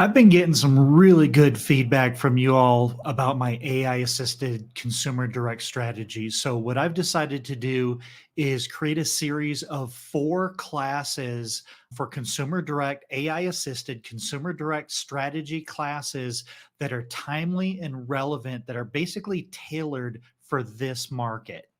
I've been getting some really good feedback from you all about my AI assisted consumer direct strategies. So, what I've decided to do is create a series of 4 classes for consumer direct, AI assisted consumer direct strategy classes that are timely and relevant, that are basically tailored for this market.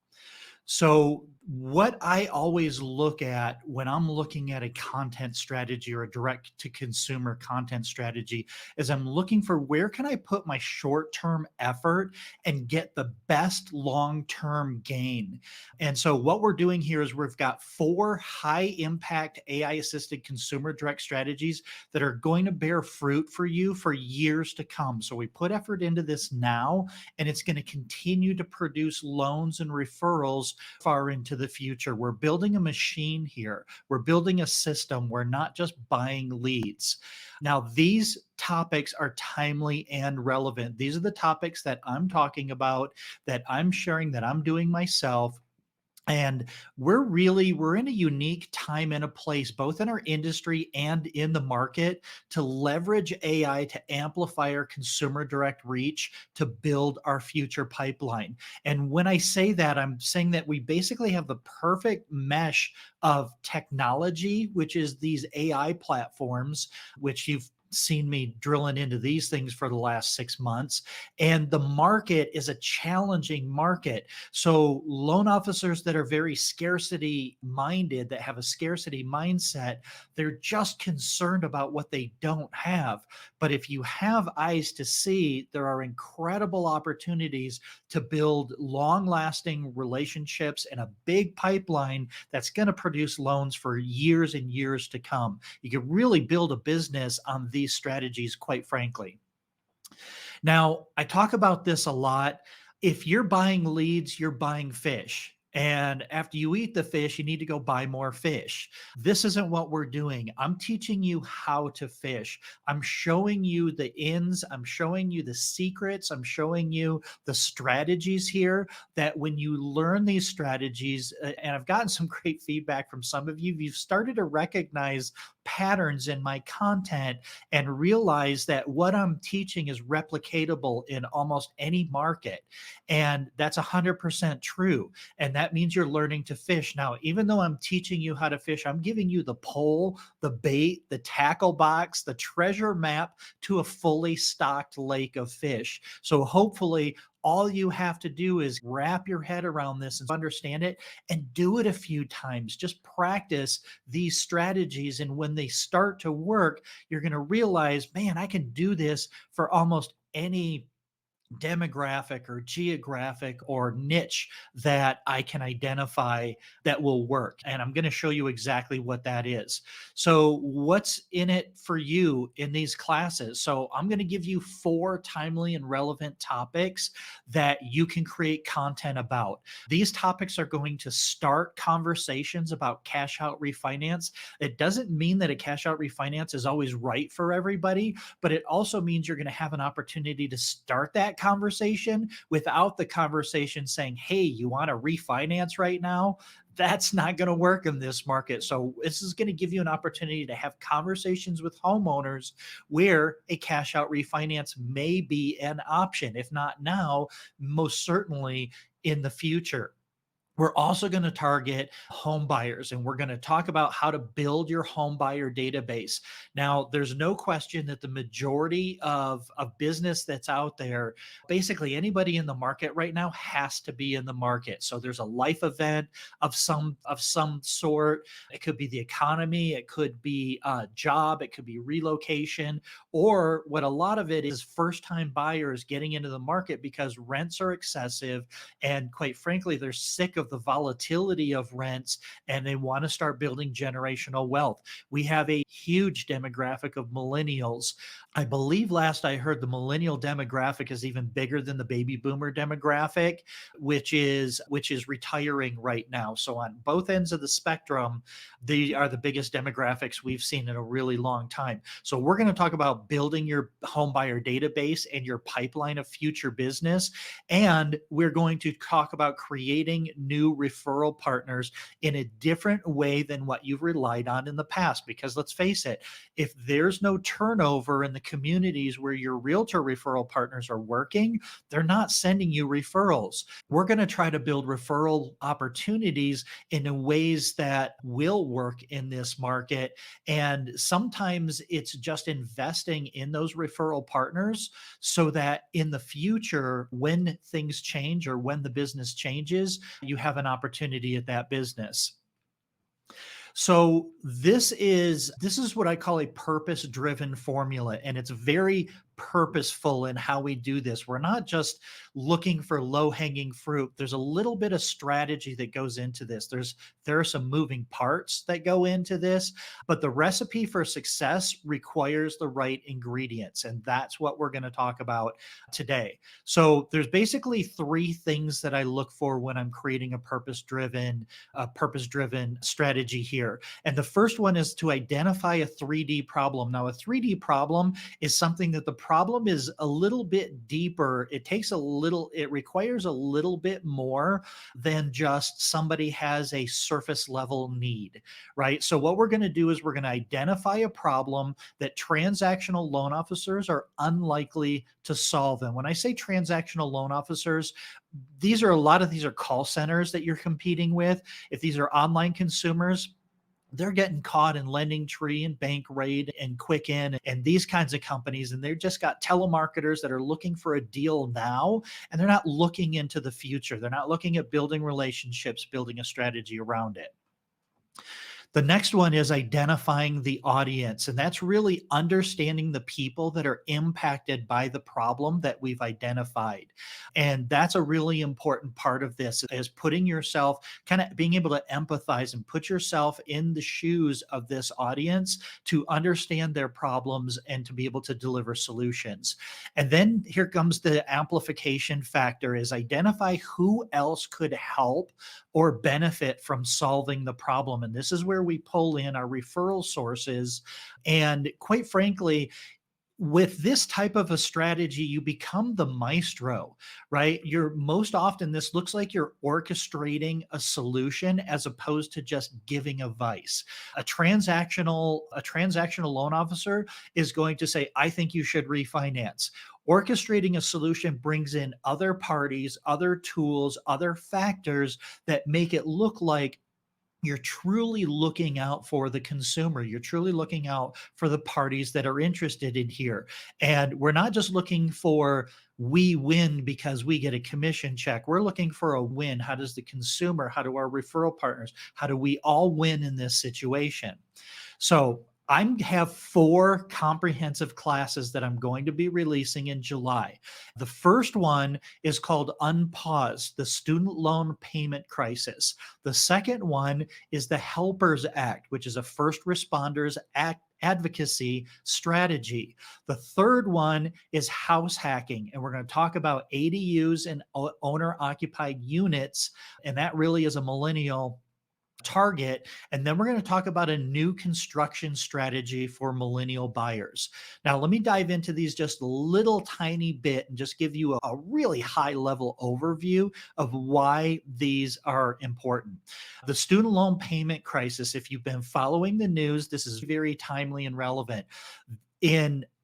So, what I always look at when I'm looking at a content strategy or a direct to consumer content strategy is I'm looking for where can I put my short-term effort and get the best long-term gain. And so what we're doing here is we've got 4 high impact AI assisted consumer direct strategies that are going to bear fruit for you for years to come. So we put effort into this now, and it's going to continue to produce loans and referrals far into the future. We're building a machine here. We're building a system. We're not just buying leads. Now, these topics are timely and relevant. These are the topics that I'm talking about, that I'm sharing, that I'm doing myself. And we're in a unique time and a place, both in our industry and in the market, to leverage AI to amplify our consumer direct reach to build our future pipeline. And when I say that, I'm saying that we basically have the perfect mesh of technology, which is these AI platforms, which you've seen me drilling into these things for the last 6 months. And the market is a challenging market. So loan officers that are very scarcity minded, that have a scarcity mindset, they're just concerned about what they don't have. But if you have eyes to see, there are incredible opportunities to build long lasting relationships and a big pipeline that's going to produce loans for years and years to come. You can really build a business on these strategies, quite frankly. Now, I talk about this a lot. If you're buying leads, you're buying fish. And after you eat the fish, you need to go buy more fish. This isn't what we're doing. I'm teaching you how to fish. I'm showing you the ins, I'm showing you the secrets, I'm showing you the strategies here, that when you learn these strategies, and I've gotten some great feedback from some of you, you've started to recognize patterns in my content and realize that what I'm teaching is replicatable in almost any market. And that's 100% true. And that means you're learning to fish. Now, even though I'm teaching you how to fish, I'm giving you the pole, the bait, the tackle box, the treasure map to a fully stocked lake of fish. So hopefully, all you have to do is wrap your head around this and understand it and do it a few times. Just practice these strategies. And when they start to work, you're going to realize, man, I can do this for almost any demographic or geographic or niche that I can identify that will work. And I'm going to show you exactly what that is. So, what's in it for you in these classes? So, I'm going to give you 4 timely and relevant topics that you can create content about. These topics are going to start conversations about cash out refinance. It doesn't mean that a cash out refinance is always right for everybody, but it also means you're going to have an opportunity to start that conversation without the conversation saying, hey, you want to refinance right now? That's not going to work in this market. So this is going to give you an opportunity to have conversations with homeowners where a cash out refinance may be an option. If not now, most certainly in the future. We're also going to target home buyers, and we're going to talk about how to build your home buyer database. Now, there's no question that the majority of business that's out there, basically anybody in the market right now has to be in the market. So there's a life event of some sort. It could be the economy, it could be a job, it could be relocation, or what a lot of it is first-time buyers getting into the market because rents are excessive, and quite frankly, they're sick of the volatility of rents and they want to start building generational wealth. We have a huge demographic of millennials. I believe last I heard the millennial demographic is even bigger than the baby boomer demographic, which is retiring right now. So on both ends of the spectrum, they are the biggest demographics we've seen in a really long time. So we're going to talk about building your home buyer database and your pipeline of future business. And we're going to talk about creating new referral partners in a different way than what you've relied on in the past. Because let's face it, if there's no turnover in the communities where your realtor referral partners are working, they're not sending you referrals. We're going to try to build referral opportunities in ways that will work in this market. And sometimes it's just investing in those referral partners so that in the future, when things change or when the business changes, you have an opportunity at that business. So this is what I call a purpose driven formula, and it's very purposeful in how we do this. We're not just looking for low hanging fruit. There's a little bit of strategy that goes into this. There are some moving parts that go into this, but the recipe for success requires the right ingredients, and that's what we're going to talk about today. So there's basically three things that I look for when I'm creating a purpose driven strategy here. And the first one is to identify a 3D problem. Now, a 3D problem is something that the problem is a little bit deeper. It requires a little bit more than just somebody has a surface level need, right? So what we're going to do is we're going to identify a problem that transactional loan officers are unlikely to solve. And when I say transactional loan officers, a lot of these are call centers that you're competing with. If these are online consumers, they're getting caught in LendingTree and Bankrate and Quicken and these kinds of companies. And they've just got telemarketers that are looking for a deal now, and they're not looking into the future. They're not looking at building relationships, building a strategy around it. The next one is identifying the audience, and that's really understanding the people that are impacted by the problem that we've identified. And that's a really important part of this, is putting yourself, kind of being able to empathize and put yourself in the shoes of this audience to understand their problems and to be able to deliver solutions. And then here comes the amplification factor, is identify who else could help or benefit from solving the problem. And this is where we pull in our referral sources. And quite frankly, with this type of a strategy, you become the maestro, right? Most often, this looks like you're orchestrating a solution as opposed to just giving advice. A transactional loan officer is going to say, I think you should refinance. Orchestrating a solution brings in other parties, other tools, other factors that make it look like you're truly looking out for the consumer. You're truly looking out for the parties that are interested in here. And we're not just looking for we win because we get a commission check. We're looking for a win. How does the consumer, how do our referral partners, how do we all win in this situation? So I have 4 comprehensive classes that I'm going to be releasing in July. The first one is called Unpaused, the Student Loan Payment Crisis. The second one is the Helpers Act, which is a first responders advocacy strategy. The third one is house hacking, and we're going to talk about ADUs and owner occupied units, and that really is a millennial target. And then we're going to talk about a new construction strategy for millennial buyers. Now, let me dive into these just a little tiny bit and just give you a really high level overview of why these are important. The student loan payment crisis, if you've been following the news, this is very timely and relevant.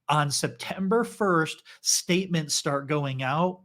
On September 1st, statements start going out.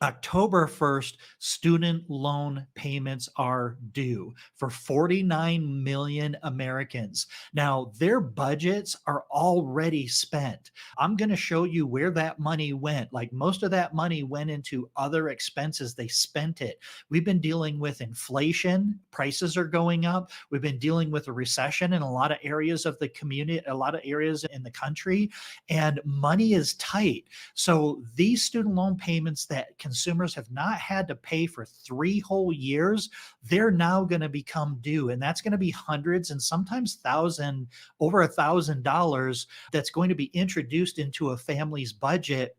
October 1st, student loan payments are due for 49 million Americans. Now, their budgets are already spent. I'm going to show you where that money went. Like, most of that money went into other expenses. They spent it. We've been dealing with inflation. Prices are going up. We've been dealing with a recession in a lot of areas of the community, a lot of areas in the country, and money is tight. So these student loan payments that consumers have not had to pay for 3 whole years, they're now going to become due. And that's going to be hundreds and sometimes over $1,000 that's going to be introduced into a family's budget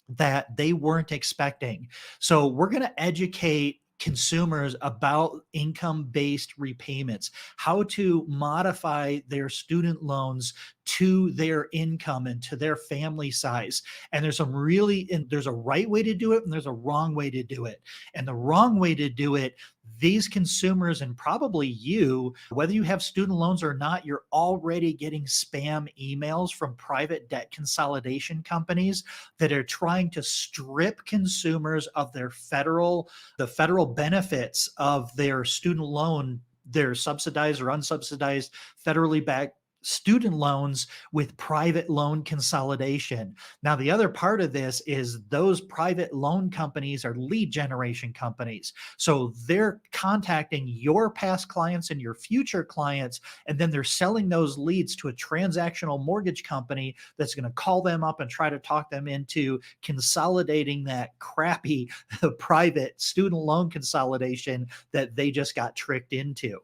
that they weren't expecting. So we're going to educate consumers about income-based repayments, how to modify their student loans to their income and to their family size. And there's a right way to do it and there's a wrong way to do it. And the wrong way to do it, these consumers and probably you, whether you have student loans or not, you're already getting spam emails from private debt consolidation companies that are trying to strip consumers of the federal benefits of their student loan, their subsidized or unsubsidized federally backed student loans with private loan consolidation. Now, the other part of this is those private loan companies are lead generation companies. So they're contacting your past clients and your future clients, and then they're selling those leads to a transactional mortgage company that's going to call them up and try to talk them into consolidating that crappy private student loan consolidation that they just got tricked into.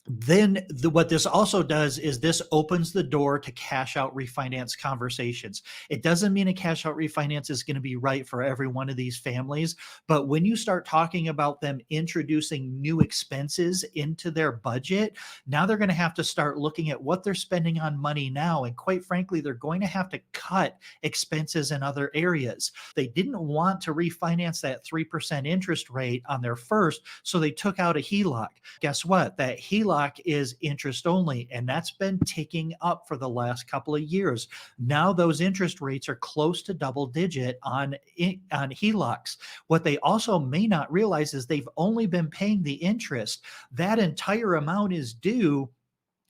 Then what this also does is this opens the door to cash out refinance conversations. It doesn't mean a cash out refinance is going to be right for every one of these families, but when you start talking about them introducing new expenses into their budget, now they're going to have to start looking at what they're spending on money now. And quite frankly, they're going to have to cut expenses in other areas. They didn't want to refinance that 3% interest rate on their first, so they took out a HELOC. Guess what? That HELOC is interest only, and that's been ticking up for the last couple of years. Now those interest rates are close to double digit on HELOCs. What they also may not realize is they've only been paying the interest. That entire amount is due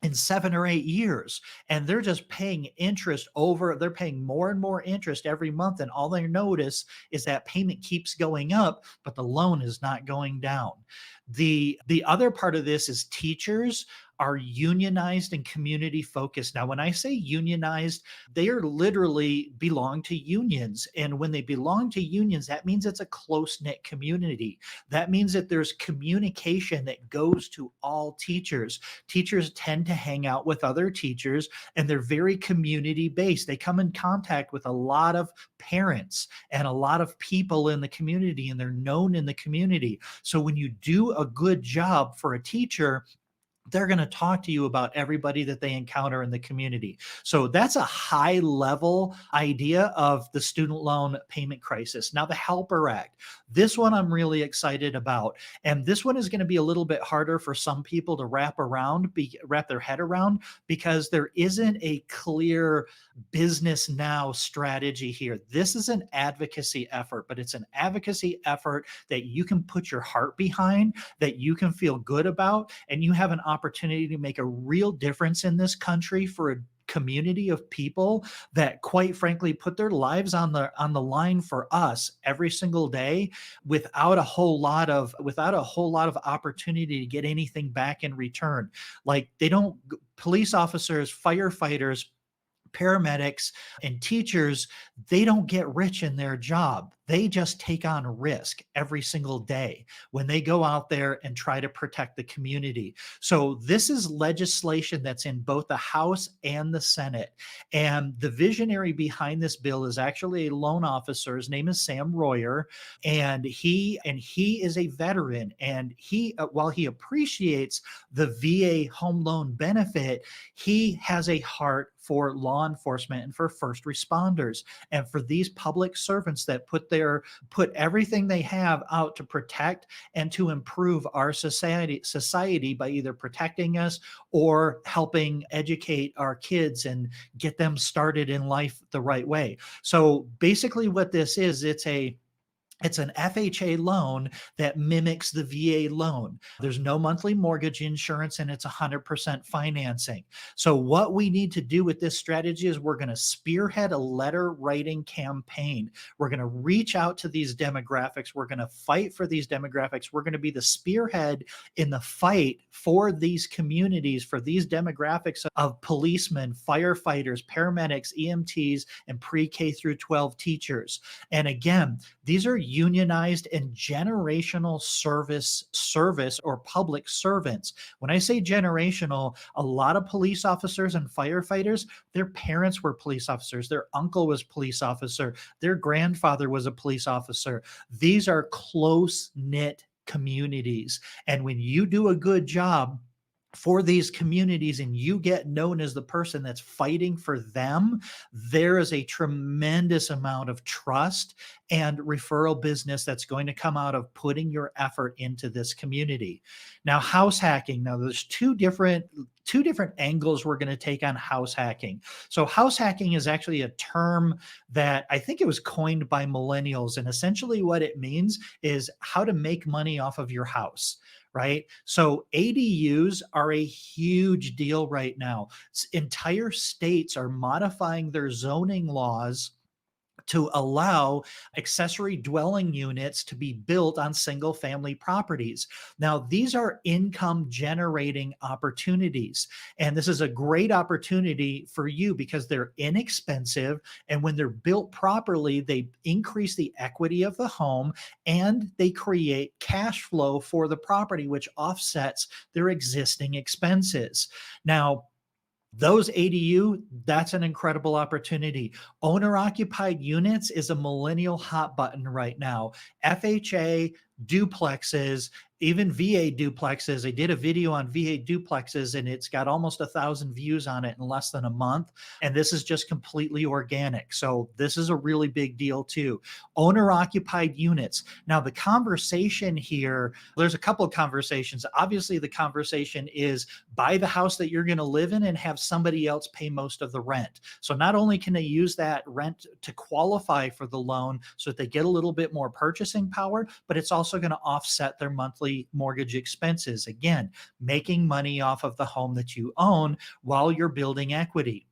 in 7 or 8 years, and they're just paying interest over, they're paying more and more interest every month, and all they notice is that payment keeps going up, but the loan is not going down. The other part of this is teachers are unionized and community focused. Now, when I say unionized, they are literally belong to unions. And when they belong to unions, that means it's a close-knit community. That means that there's communication that goes to all teachers. Teachers tend to hang out with other teachers, and they're very community based. They come in contact with a lot of parents and a lot of people in the community, and they're known in the community. So when you do a good job for a teacher, they're going to talk to you about everybody that they encounter in the community. So that's a high level idea of the student loan payment crisis. Now, the Helper Act, this one I'm really excited about. And this one is going to be a little bit harder for some people to wrap their head around, because there isn't a clear business now strategy here. This is an advocacy effort, but it's an advocacy effort that you can put your heart behind, that you can feel good about, and you have an opportunity to make a real difference in this country for a community of people that quite frankly put their lives on the line for us every single day without a whole lot of opportunity to get anything back in return. Like, police officers, firefighters, paramedics, and teachers, they don't get rich in their job. They just take on risk every single day when they go out there and try to protect the community. So this is legislation that's in both the House and the Senate. And the visionary behind this bill is actually a loan officer. His name is Sam Royer, and he is a veteran. And while he appreciates the VA home loan benefit, he has a heart for law enforcement and for first responders and for these public servants that put everything they have out to protect and to improve our society by either protecting us or helping educate our kids and get them started in life the right way. So basically what this is, it's an FHA loan that mimics the VA loan. There's no monthly mortgage insurance, and it's 100% financing. So what we need to do with this strategy is we're going to spearhead a letter writing campaign. We're going to reach out to these demographics. We're going to fight for these demographics. We're going to be the spearhead in the fight for these communities, for these demographics of policemen, firefighters, paramedics, EMTs, and pre-K through 12 teachers. And again, these are unionized and generational service or public servants. When I say generational, a lot of police officers and firefighters, their parents were police officers, their uncle was police officer, their grandfather was a police officer. These are close-knit communities. And when you do a good job for these communities and you get known as the person that's fighting for them, there is a tremendous amount of trust and referral business that's going to come out of putting your effort into this community. Now, house hacking. Now, there's two different angles we're going to take on house hacking. So, house hacking is actually a term that I think it was coined by millennials, and essentially what it means is how to make money off of your house, right? So ADUs are a huge deal right now. Entire states are modifying their zoning laws to allow accessory dwelling units to be built on single family properties. Now, these are income generating opportunities. And this is a great opportunity for you because they're inexpensive. And when they're built properly, they increase the equity of the home and they create cash flow for the property, which offsets their existing expenses. Now, those ADU, that's an incredible opportunity. Owner occupied units is a millennial hot button right now. FHA, duplexes, even VA duplexes. I did a video on VA duplexes and it's got almost 1,000 views on it in less than a month. And this is just completely organic. So this is a really big deal too. Owner occupied units. Now, the conversation here, there's a couple of conversations. Obviously, the conversation is buy the house that you're going to live in and have somebody else pay most of the rent. So not only can they use that rent to qualify for the loan so that they get a little bit more purchasing power, but it's also going to offset their monthly mortgage expenses. Again, making money off of the home that you own while you're building equity.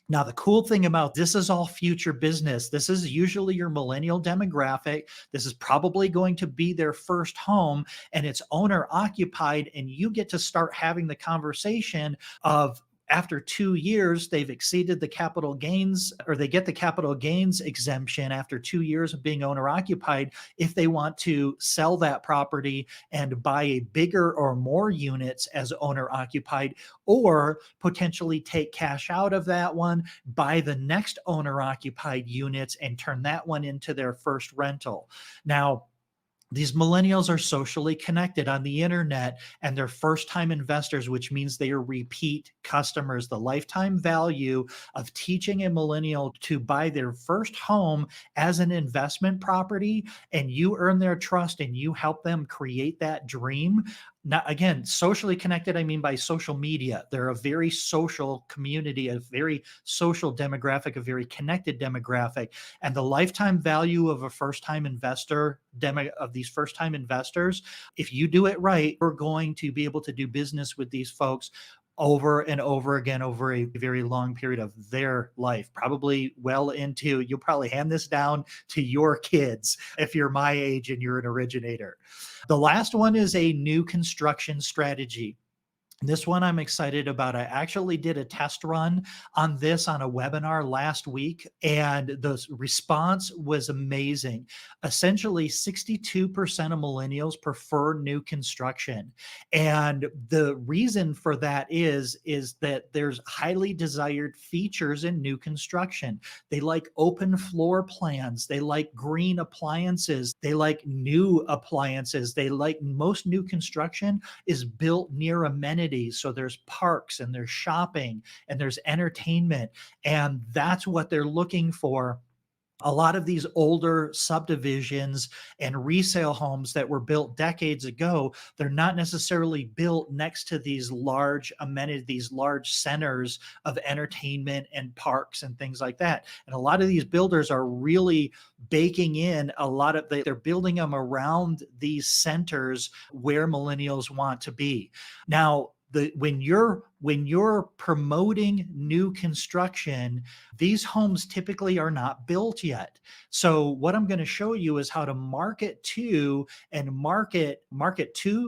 Now, the cool thing about this is all future business. This is usually your millennial demographic. This is probably going to be their first home and it's owner occupied. And you get to start having the conversation of, after 2 years, they've exceeded the capital gains, or they get the capital gains exemption after 2 years of being owner occupied. If they want to sell that property and buy a bigger or more units as owner occupied, or potentially take cash out of that one, buy the next owner occupied units and turn that one into their first rental. Now, these millennials are socially connected on the internet and they're first time investors, which means they are repeat customers. The lifetime value of teaching a millennial to buy their first home as an investment property and you earn their trust and you help them create that dream. Now, again, socially connected, I mean by social media. They're a very social community, a very social demographic, a very connected demographic. And the lifetime value of a first-time investor, of these first-time investors, if you do it right, we're going to be able to do business with these folks over and over again over a very long period of their life, probably well into, you'll probably hand this down to your kids if you're my age and you're an originator. The last one is a new construction strategy. This one I'm excited about. I actually did a test run on this on a webinar last week, and the response was amazing. Essentially, 62% of millennials prefer new construction. And the reason for that is that there's highly desired features in new construction. They like open floor plans. They like green appliances. They like new appliances. They like most new construction is built near amenities. So there's parks and there's shopping and there's entertainment. And that's what they're looking for. A lot of these older subdivisions and resale homes that were built decades ago, they're not necessarily built next to these large amenities, these large centers of entertainment and parks and things like that. And a lot of these builders are really baking in a lot of, they're building them around these centers where millennials want to be. Now, when you're promoting new construction, these homes typically are not built yet. So what I'm going to show you is how to market to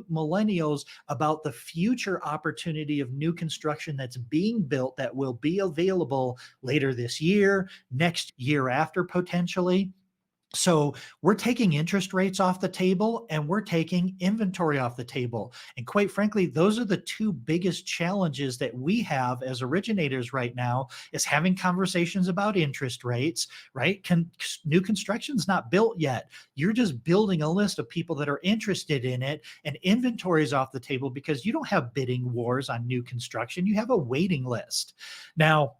millennials about the future opportunity of new construction that's being built that will be available later this year, next year after potentially. So we're taking interest rates off the table and we're taking inventory off the table. And quite frankly, those are the two biggest challenges that we have as originators right now is having conversations about interest rates, right? New construction's not built yet. You're just building a list of people that are interested in it, and inventory is off the table because you don't have bidding wars on new construction. You have a waiting list. Now,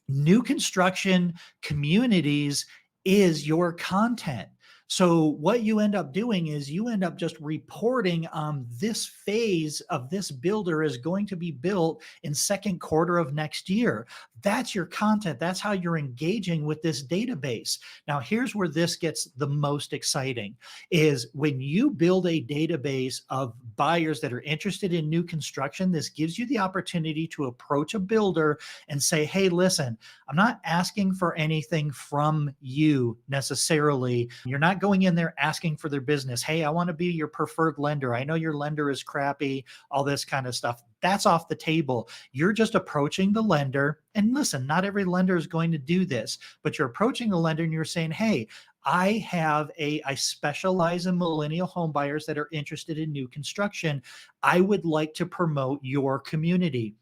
new construction communities is your content. So what you end up doing is you end up just reporting on this phase of this builder is going to be built in second quarter of next year. That's your content. That's how you're engaging with this database. Now, here's where this gets the most exciting is when you build a database of buyers that are interested in new construction, this gives you the opportunity to approach a builder and say, hey, listen, I'm not asking for anything from you necessarily. You're not going in there asking for their business. Hey, I want to be your preferred lender. I know your lender is crappy, all this kind of stuff. That's off the table. You're just approaching the lender. And listen, not every lender is going to do this, but you're approaching the lender and you're saying, hey, I specialize in millennial home buyers that are interested in new construction. I would like to promote your community.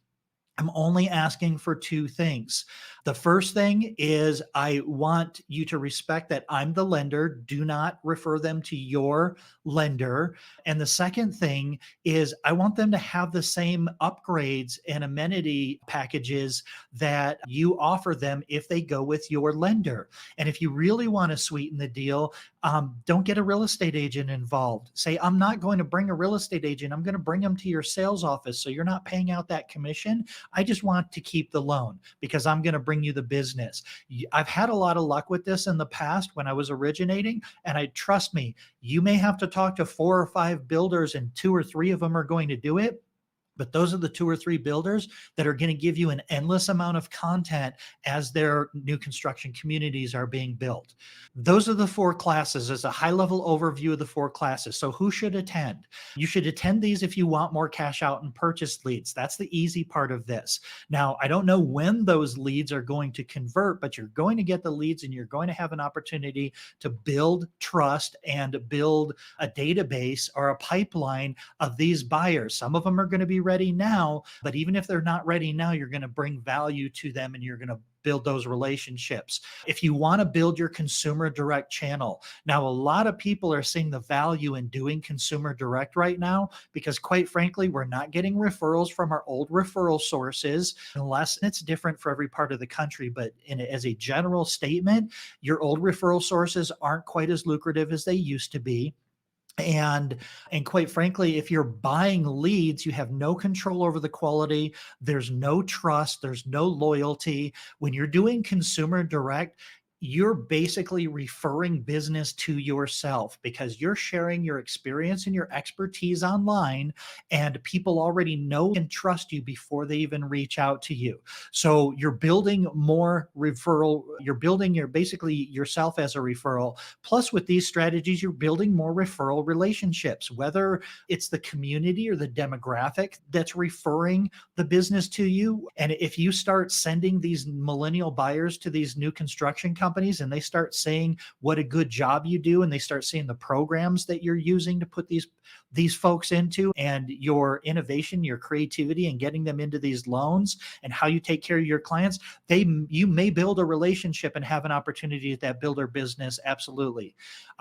I'm only asking for two things. The first thing is I want you to respect that I'm the lender. Do not refer them to your lender. And the second thing is I want them to have the same upgrades and amenity packages that you offer them if they go with your lender. And if you really want to sweeten the deal, don't get a real estate agent involved. Say, I'm not going to bring a real estate agent. I'm going to bring them to your sales office. So you're not paying out that commission. I just want to keep the loan because I'm going to bring you the business. I've had a lot of luck with this in the past when I was originating. And I trust me, you may have to talk to 4 or 5 builders and 2 or 3 of them are going to do it. But those are the 2 or 3 builders that are going to give you an endless amount of content as their new construction communities are being built. Those are the 4 classes as a high level overview of the 4 classes. So who should attend? You should attend these if you want more cash out and purchase leads. That's the easy part of this. Now, I don't know when those leads are going to convert, but you're going to get the leads and you're going to have an opportunity to build trust and build a database or a pipeline of these buyers. Some of them are going to be ready now, but even if they're not ready now, you're going to bring value to them and you're going to build those relationships. If you want to build your consumer direct channel, now a lot of people are seeing the value in doing consumer direct right now because quite frankly, we're not getting referrals from our old referral sources unless it's different for every part of the country. But as a general statement, your old referral sources aren't quite as lucrative as they used to be. And quite frankly, if you're buying leads, you have no control over the quality. There's no trust. There's no loyalty. When you're doing consumer direct, you're basically referring business to yourself because you're sharing your experience and your expertise online, and people already know and trust you before they even reach out to you. So you're building more referral, you're building your basically yourself as a referral. Plus, with these strategies, you're building more referral relationships, whether it's the community or the demographic that's referring the business to you. And if you start sending these millennial buyers to these new construction companies and they start saying what a good job you do, and they start seeing the programs that you're using to put these folks into, and your innovation, your creativity, and getting them into these loans, and how you take care of your clients, you may build a relationship and have an opportunity at that builder business. Absolutely.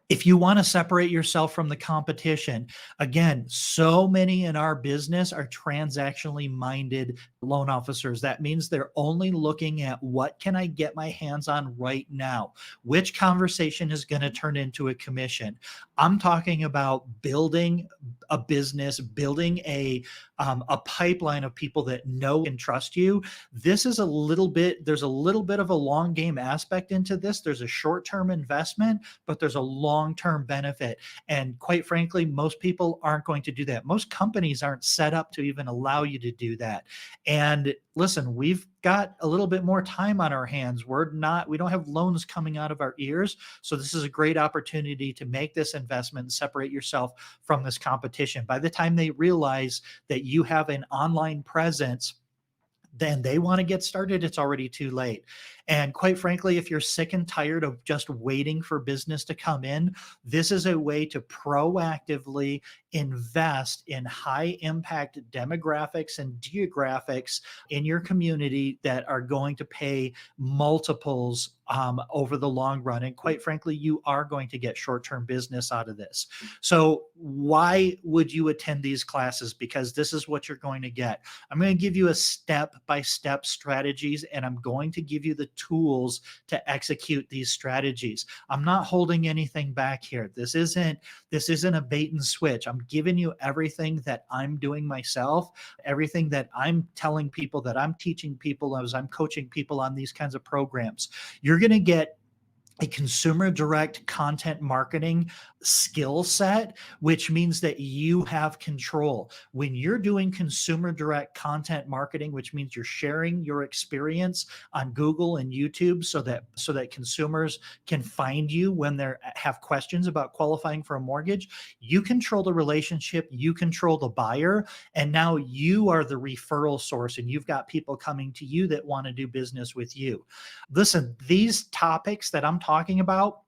If you want to separate yourself from the competition, again, so many in our business are transactionally minded loan officers. That means they're only looking at what can I get my hands on right now? Which conversation is going to turn into a commission? I'm talking about building a business, building a pipeline of people that know and trust you. This is there's a little bit of a long game aspect into this. There's a short-term investment, but there's a long-term benefit. And quite frankly, most people aren't going to do that. Most companies aren't set up to even allow you to do that. And listen, we've got a little bit more time on our hands. We don't have loans coming out of our ears. So this is a great opportunity to make this investment and separate yourself from this competition. By the time they realize that you have an online presence then they want to get started, it's already too late. And quite frankly, if you're sick and tired of just waiting for business to come in, this is a way to proactively invest in high impact demographics and geographics in your community that are going to pay multiples over the long run. And quite frankly, you are going to get short term business out of this. So, why would you attend these classes? Because this is what you're going to get. I'm going to give you a step by step strategies, and I'm going to give you the tools to execute these strategies. I'm not holding anything back here. This isn't a bait and switch. I'm giving you everything that I'm doing myself, everything that I'm telling people, that I'm teaching people as I'm coaching people on these kinds of programs. You're going to get a consumer direct content marketing skill set, which means that you have control. When you're doing consumer direct content marketing, which means you're sharing your experience on Google and YouTube so that consumers can find you when they have questions about qualifying for a mortgage, you control the relationship, you control the buyer, and now you are the referral source, and you've got people coming to you that want to do business with you. Listen, these topics that I'm talking about,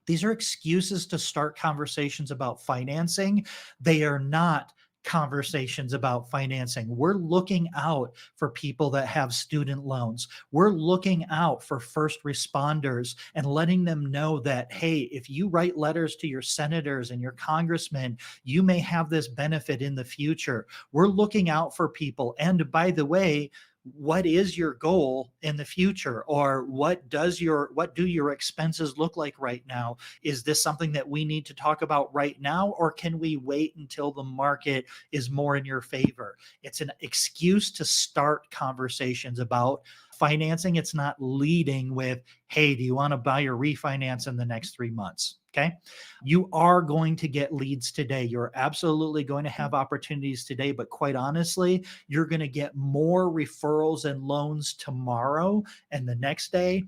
these are excuses to start conversations about financing. They are not conversations about financing. We're looking out for people that have student loans. We're looking out for first responders and letting them know that, hey, if you write letters to your senators and your congressmen, you may have this benefit in the future. We're looking out for people. And by the way, what is your goal in the future, or what do your expenses look like right now? Is this something that we need to talk about right now, or can we wait until the market is more in your favor? It's an excuse to start conversations about financing. It's not leading with, hey, do you want to buy or refinance in the next 3 months? Okay. You are going to get leads today. You're absolutely going to have opportunities today, but quite honestly, you're going to get more referrals and loans tomorrow and the next day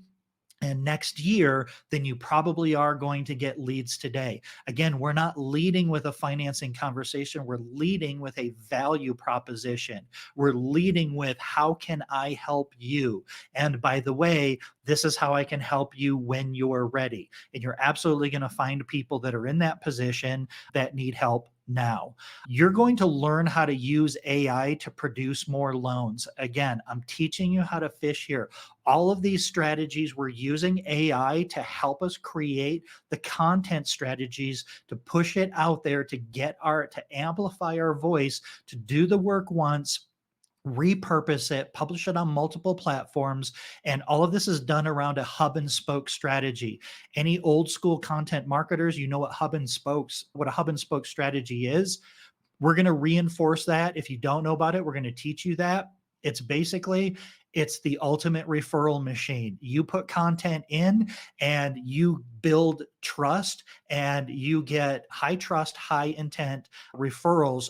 and next year than you probably are going to get leads today. Again, we're not leading with a financing conversation. We're leading with a value proposition. We're leading with, how can I help you? And by the way, this is how I can help you when you're ready. And you're absolutely going to find people that are in that position that need help now. You're going to learn how to use AI to produce more loans. Again, I'm teaching you how to fish here. All of these strategies, we're using AI to help us create the content strategies to push it out there, to amplify our voice, to do the work once, repurpose it, publish it on multiple platforms. And all of this is done around a hub and spoke strategy. Any old school content marketers, you know what a hub and spoke strategy is. We're going to reinforce that. If you don't know about it, we're going to teach you that. It's the ultimate referral machine. You put content in and you build trust, and you get high trust, high intent referrals,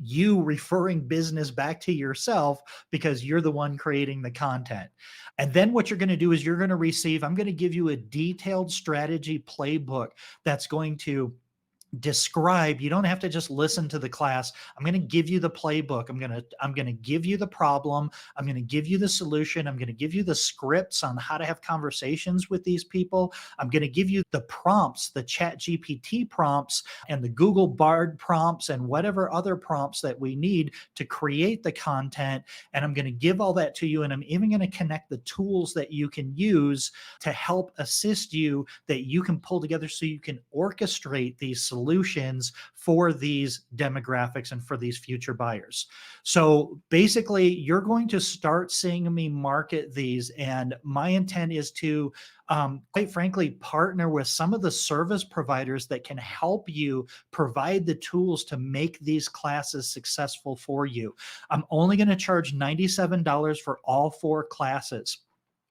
you referring business back to yourself because you're the one creating the content. And then what you're going to do is I'm going to give you a detailed strategy playbook that's going to describe. You don't have to just listen to the class. I'm going to give you the playbook. I'm going to give you the problem. I'm going to give you the solution. I'm going to give you the scripts on how to have conversations with these people. I'm going to give you the prompts, the Chat GPT prompts and the Google Bard prompts and whatever other prompts that we need to create the content. And I'm going to give all that to you. And I'm even going to connect the tools that you can use to help assist you, that you can pull together so you can orchestrate these solutions for these demographics and for these future buyers. So basically, you're going to start seeing me market these. And my intent is to, quite frankly, partner with some of the service providers that can help you provide the tools to make these classes successful for you. I'm only going to charge $97 for all 4 classes.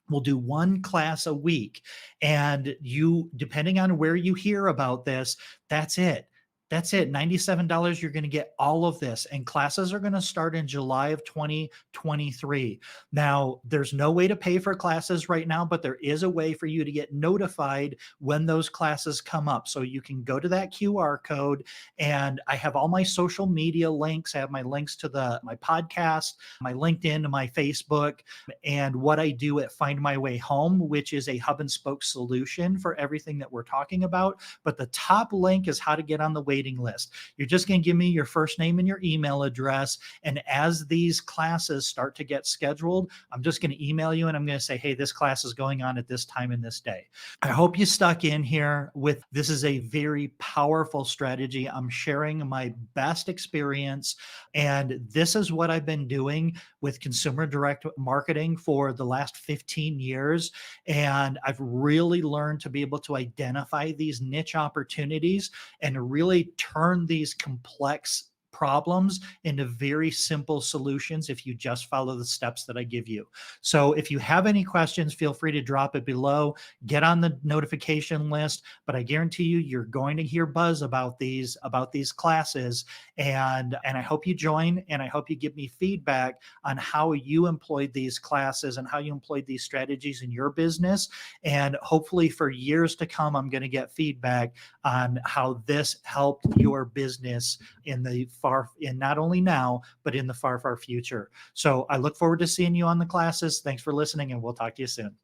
We'll do 1 class a week. And you, depending on where you hear about this, that's it. That's it. $97. You're going to get all of this. And classes are going to start in July of 2023. Now, there's no way to pay for classes right now, but there is a way for you to get notified when those classes come up. So you can go to that QR code, and I have all my social media links. I have my links to my podcast, my LinkedIn, my Facebook, and what I do at Find My Way Home, which is a hub and spoke solution for everything that we're talking about. But the top link is how to get on the waiting list. You're just going to give me your first name and your email address. And as these classes start to get scheduled, I'm just going to email you and I'm going to say, hey, this class is going on at this time and this day. I hope you stuck in here with this is a very powerful strategy. I'm sharing my best experience. And this is what I've been doing with consumer direct marketing for the last 15 years. And I've really learned to be able to identify these niche opportunities and really turn these complex problems into very simple solutions if you just follow the steps that I give you. So if you have any questions, feel free to drop it below, get on the notification list, but I guarantee you you're going to hear buzz about these classes, and I hope you join, and I hope you give me feedback on how you employed these classes and how you employed these strategies in your business. And hopefully for years to come, I'm going to get feedback on how this helped your business in not only now, but in the far future. So I look forward to seeing you on the classes. Thanks for listening, and we'll talk to you soon.